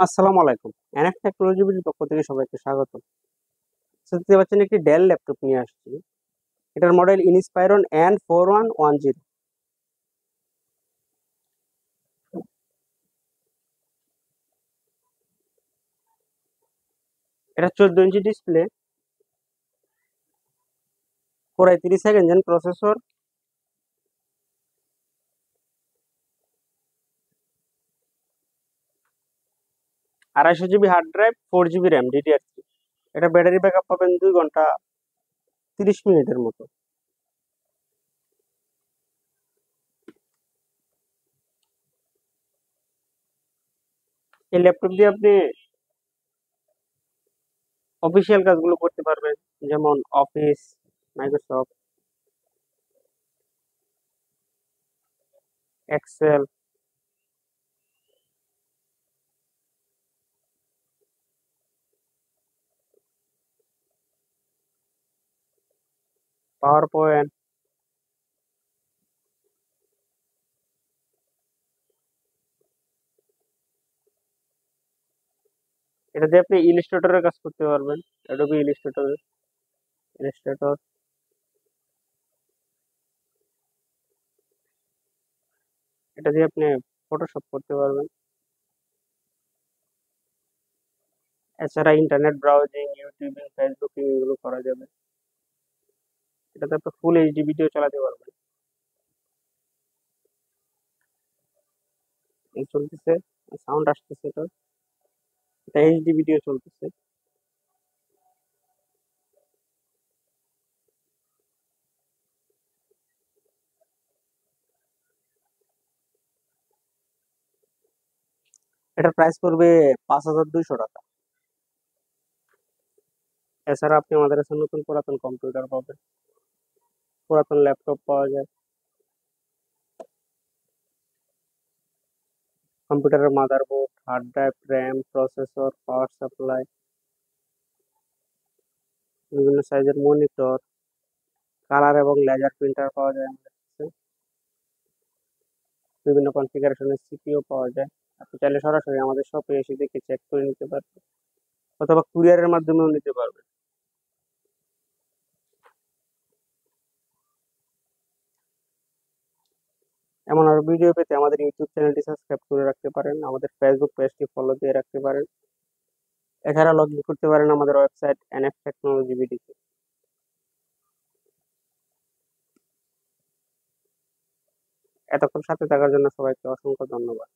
আসসালামু আলাইকুম। NF technology বিডির পক্ষ থেকে সবাইকে স্বাগত। দেখতে পাচ্ছেন একটি ডেল ল্যাপটপ নিয়ে আসছি। এটার মডেল ইনস্পায়রন N4110। এটা 14 inch display, Core i3 gen processor, আড়াইশো GB hard drive, 4 GB RAM, DDR3। এটা ব্যাটারি ব্যাকআপ পাবেন 2 ঘন্টা 30 মিনিটের মতো। এই ল্যাপটপ দিয়ে আপনি অফিসিয়াল কাজগুলো করতে পারবেন, যেমন office, Microsoft, Excel, PowerPoint. এটা দিয়ে আপনি ইলিস্ট্রেটরের কাজ করতে পারবেন, অ্যাডোবি ইলিস্ট্রেটর। এটা দিয়ে আপনি ফটোশপ করতে পারবেন। এছাড়া ইন্টারনেট ব্রাউজিং, ইউটিউবিং, ফেসবুকিং এগুলো করা যাবে। এটাতে আপনি ফুল এইচডি ভিডিও চালাতে পারবেন। এই চলতেছে, সাউন্ড আসতেছে, এটা এইচডি ভিডিও চলতেছে। এটার প্রাইস পড়বে 5200 টাকা। এছাড়া আপনি আমাদের কাছে নতুন পুরাতন কম্পিউটার পাবেন, পুরাতন ল্যাপটপ পাওয়া যায়, কম্পিউটারের motherboard, hard drive, RAM, processor, power supply, বিভিন্ন সাইজের মনিটর, কালার এবং লেজার প্রিন্টার পাওয়া যায় আমাদের কাছে। বিভিন্ন কনফিগারেশনের সিপিইউ পাওয়া যায়। আপনি চাইলে সরাসরি আমাদের শপে এসে দেখে চেক করে নিতে পারবেন, অথবা কুরিয়ারের মাধ্যমেও নিতে পারবেন। এমন আরো ভিডিও পেতে আমাদের ইউটিউব চ্যানেলটি সাবস্ক্রাইব করে রাখতে পারেন, আমাদের ফেসবুক পেজটি ফলো দিয়ে রাখতে পারেন। এছাড়া লগ ইন করতে পারেন আমাদের ওয়েবসাইট এনএফ টেকনোলজি বিডিতে। এতক্ষণ সাথে থাকার জন্য সবাইকে অসংখ্য ধন্যবাদ।